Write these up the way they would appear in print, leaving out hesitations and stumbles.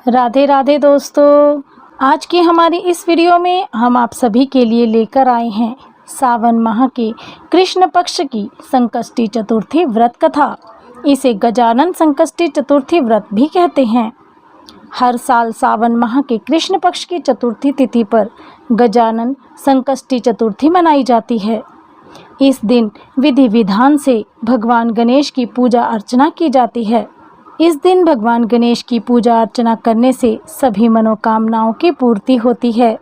राधे राधे दोस्तों। आज की हमारी इस वीडियो में हम आप सभी के लिए लेकर आए हैं सावन माह के कृष्ण पक्ष की संकष्टी चतुर्थी व्रत कथा। इसे गजानन संकष्टी चतुर्थी व्रत भी कहते हैं। हर साल सावन माह के कृष्ण पक्ष की चतुर्थी तिथि पर गजानन संकष्टी चतुर्थी मनाई जाती है। इस दिन विधि विधान से भगवान गणेश की पूजा अर्चना की जाती है। इस दिन भगवान गणेश की पूजा अर्चना करने से सभी मनोकामनाओं की पूर्ति होती है।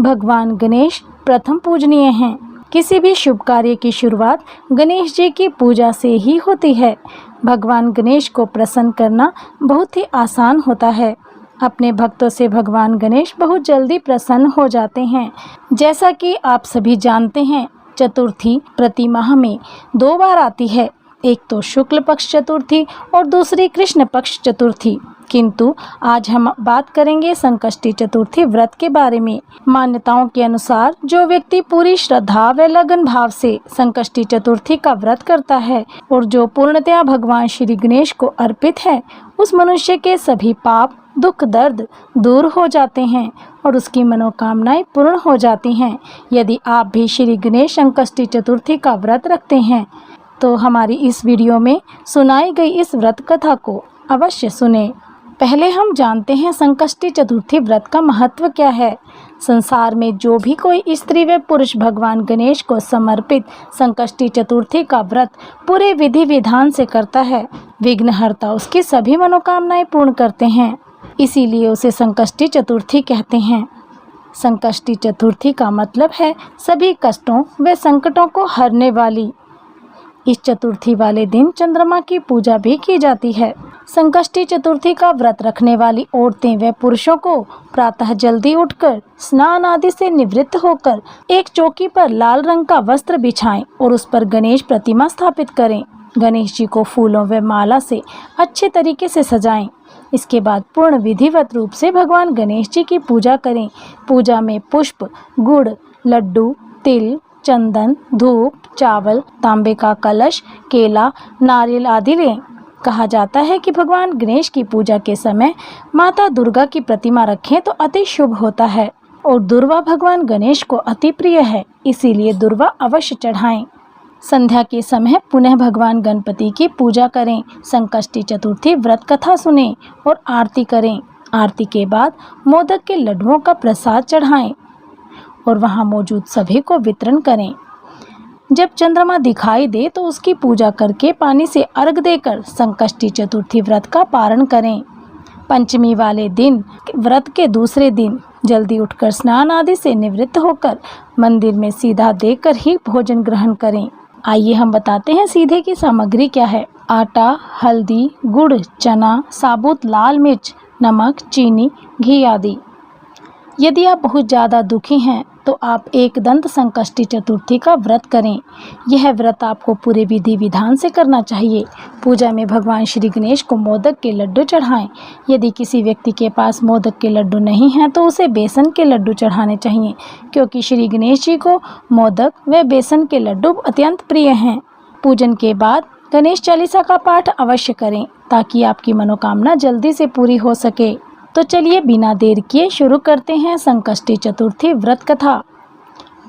भगवान गणेश प्रथम पूजनीय हैं। किसी भी शुभ कार्य की शुरुआत गणेश जी की पूजा से ही होती है। भगवान गणेश को प्रसन्न करना बहुत ही आसान होता है। अपने भक्तों से भगवान गणेश बहुत जल्दी प्रसन्न हो जाते हैं। जैसा कि आप सभी जानते हैं, चतुर्थी प्रति माह में 2 बार आती है। एक तो शुक्ल पक्ष चतुर्थी और दूसरी कृष्ण पक्ष चतुर्थी। किंतु आज हम बात करेंगे संकष्टी चतुर्थी व्रत के बारे में। मान्यताओं के अनुसार जो व्यक्ति पूरी श्रद्धा व लगन भाव से संकष्टी चतुर्थी का व्रत करता है और जो पूर्णतया भगवान श्री गणेश को अर्पित है, उस मनुष्य के सभी पाप दुख दर्द दूर हो जाते हैं और उसकी मनोकामनाएं पूर्ण हो जाती हैं। यदि आप भी श्री गणेश संकष्टी चतुर्थी का व्रत रखते हैं तो हमारी इस वीडियो में सुनाई गई इस व्रत कथा को अवश्य सुने। पहले हम जानते हैं संकष्टी चतुर्थी व्रत का महत्व क्या है। संसार में जो भी कोई स्त्री व पुरुष भगवान गणेश को समर्पित संकष्टी चतुर्थी का व्रत पूरे विधि विधान से करता है, विघ्नहर्ता उसकी सभी मनोकामनाएं पूर्ण करते हैं। इसीलिए उसे संकष्टी चतुर्थी कहते हैं। संकष्टी चतुर्थी का मतलब है सभी कष्टों व संकटों को हरने वाली। इस चतुर्थी वाले दिन चंद्रमा की पूजा भी की जाती है। संकष्टी चतुर्थी का व्रत रखने वाली औरतें व पुरुषों को प्रातः जल्दी उठकर स्नान आदि से निवृत्त होकर एक चौकी पर लाल रंग का वस्त्र बिछाएं और उस पर गणेश प्रतिमा स्थापित करें। गणेश जी को फूलों व माला से अच्छे तरीके से सजाएं। इसके बाद पूर्ण विधिवत रूप से भगवान गणेश जी की पूजा करें। पूजा में पुष्प, गुड़, लड्डू, तिल, चंदन, धूप, चावल, तांबे का कलश, केला, नारियल आदि लें। कहा जाता है कि भगवान गणेश की पूजा के समय माता दुर्गा की प्रतिमा रखें तो अति शुभ होता है और दुर्वा भगवान गणेश को अति प्रिय है, इसीलिए दुर्वा अवश्य चढ़ाएं। संध्या के समय पुनः भगवान गणपति की पूजा करें। संकष्टी चतुर्थी व्रत कथा सुनें और आरती करें। आरती के बाद मोदक के लड्डुओं का प्रसाद चढ़ाएं और वहां मौजूद सभी को वितरण करें। जब चंद्रमा दिखाई दे तो उसकी पूजा करके पानी से अर्घ देकर संकष्टी चतुर्थी व्रत का पारण करें। पंचमी वाले दिन व्रत के दूसरे दिन जल्दी उठकर स्नान आदि से निवृत्त होकर मंदिर में सीधा देकर ही भोजन ग्रहण करें। आइए हम बताते हैं सीधे की सामग्री क्या है। आटा, हल्दी, गुड़, चना, साबुत लाल मिर्च, नमक, चीनी, घी आदि। यदि आप बहुत ज़्यादा दुखी हैं तो आप एक दंत संकष्टी चतुर्थी का व्रत करें। यह व्रत आपको पूरे विधि विधान से करना चाहिए। पूजा में भगवान श्री गणेश को मोदक के लड्डू चढ़ाएं। यदि किसी व्यक्ति के पास मोदक के लड्डू नहीं हैं तो उसे बेसन के लड्डू चढ़ाने चाहिए, क्योंकि श्री गणेश जी को मोदक व बेसन के लड्डू अत्यंत प्रिय हैं। पूजन के बाद गणेश चालीसा का पाठ अवश्य करें ताकि आपकी मनोकामना जल्दी से पूरी हो सके। तो चलिए बिना देर किए शुरू करते हैं संकष्टी चतुर्थी व्रत कथा।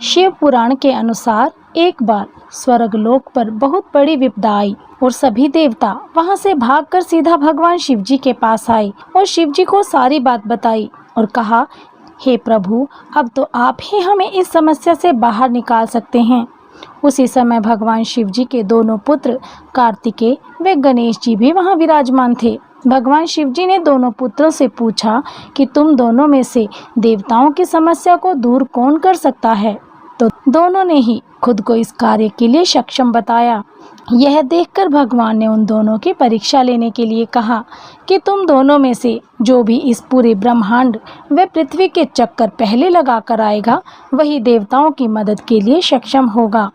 शिव पुराण के अनुसार एक बार स्वर्गलोक पर बहुत बड़ी विपदा आई और सभी देवता वहां से भागकर सीधा भगवान शिव जी के पास आए और शिव जी को सारी बात बताई और कहा, हे प्रभु, अब तो आप ही हमें इस समस्या से बाहर निकाल सकते हैं। उसी समय भगवान शिव जी के दोनों पुत्र कार्तिकेय व गणेश जी भी वहां विराजमान थे। भगवान शिव जी ने दोनों पुत्रों से पूछा कि तुम दोनों में से देवताओं की समस्या को दूर कौन कर सकता है, तो दोनों ने ही खुद को इस कार्य के लिए सक्षम बताया। यह देखकर भगवान ने उन दोनों की परीक्षा लेने के लिए कहा कि तुम दोनों में से जो भी इस पूरे ब्रह्मांड व पृथ्वी के चक्कर पहले लगा कर आएगा, वही देवताओं की मदद के लिए सक्षम होगा।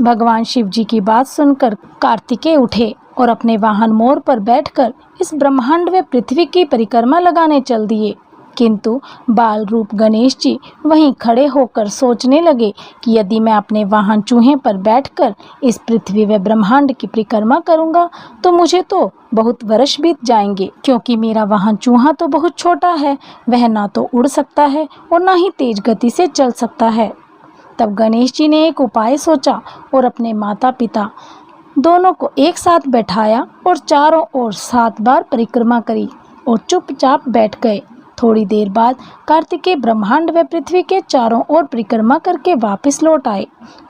भगवान शिव जी की बात सुनकर कार्तिकेय उठे और अपने वाहन मोर पर बैठकर इस ब्रह्मांड व पृथ्वी की परिक्रमा लगाने चल दिए। किंतु बाल रूप गणेश जी वहीं खड़े होकर सोचने लगे कि यदि मैं अपने वाहन चूहे पर बैठकर इस पृथ्वी व ब्रह्मांड की परिक्रमा करूंगा तो मुझे तो बहुत वर्ष बीत जाएंगे, क्योंकि मेरा वाहन चूहा तो बहुत छोटा है। वह ना तो उड़ सकता है और ना ही तेज गति से चल सकता है। तब गणेश जी ने एक उपाय सोचा और अपने माता पिता दोनों को एक साथ बैठाया और चारों ओर 7 बार परिक्रमा करी और चुपचाप बैठ गए। थोड़ी देर बाद कार्तिकेय ब्रह्मांड व पृथ्वी के चारों ओर परिक्रमा करके वापस लौट आए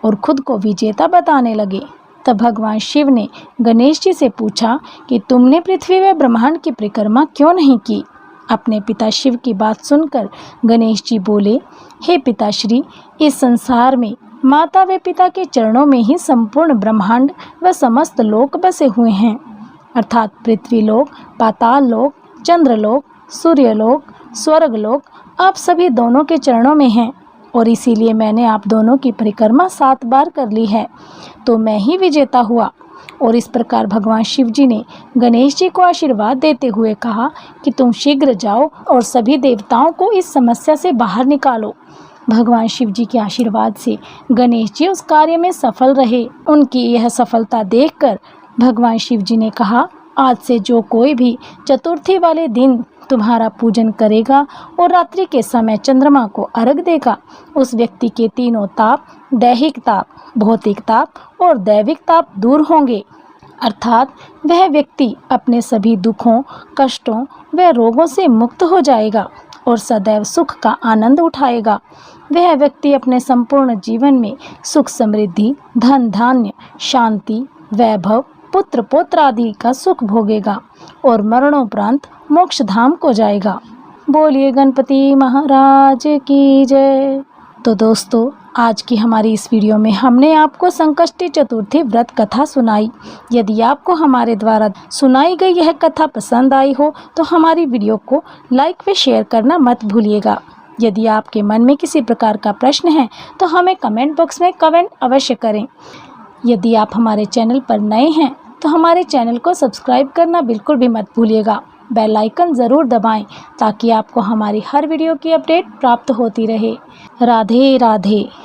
और खुद को विजेता बताने लगे। तब भगवान शिव ने गणेश जी से पूछा कि तुमने पृथ्वी व ब्रह्मांड की परिक्रमा क्यों नहीं की? अपने पिता शिव की बात सुनकर गणेश जी बोले, हे पिताश्री, इस संसार में माता व पिता के चरणों में ही संपूर्ण ब्रह्मांड व समस्त लोक बसे हुए हैं, अर्थात पृथ्वी लोक, पाताल लोक, चंद्रलोक, सूर्यलोक, स्वर्गलोक आप सभी दोनों के चरणों में हैं और इसीलिए मैंने आप दोनों की परिक्रमा 7 बार कर ली है, तो मैं ही विजेता हुआ। और इस प्रकार भगवान शिव जी ने गणेश जी को आशीर्वाद देते हुए कहा कि तुम शीघ्र जाओ और सभी देवताओं को इस समस्या से बाहर निकालो। भगवान शिव जी के आशीर्वाद से गणेश जी उस कार्य में सफल रहे। उनकी यह सफलता देखकर भगवान शिव जी ने कहा, आज से जो कोई भी चतुर्थी वाले दिन तुम्हारा पूजन करेगा और रात्रि के समय चंद्रमा को अर्घ देगा, उस व्यक्ति के तीनों ताप, दैहिक ताप, भौतिक ताप और दैविक ताप दूर होंगे, अर्थात वह व्यक्ति अपने सभी दुखों, कष्टों व रोगों से मुक्त हो जाएगा और सदैव सुख का आनंद उठाएगा। वह व्यक्ति अपने संपूर्ण जीवन में सुख, समृद्धि, धन धान्य, शांति, वैभव, पुत्र पौत्र आदि का सुख भोगेगा और मरणोपरांत मोक्ष धाम को जाएगा। बोलिए गणपति महाराज की जय। तो दोस्तों, आज की हमारी इस वीडियो में हमने आपको संकष्टी चतुर्थी व्रत कथा सुनाई। यदि आपको हमारे द्वारा सुनाई गई यह कथा पसंद आई हो तो हमारी वीडियो को लाइक व शेयर करना मत भूलिएगा। यदि आपके मन में किसी प्रकार का प्रश्न है तो हमें कमेंट बॉक्स में कमेंट अवश्य करें। यदि आप हमारे चैनल पर नए हैं तो हमारे चैनल को सब्सक्राइब करना बिल्कुल भी मत भूलिएगा। बेल आइकन ज़रूर दबाएं ताकि आपको हमारी हर वीडियो की अपडेट प्राप्त होती रहे। राधे राधे।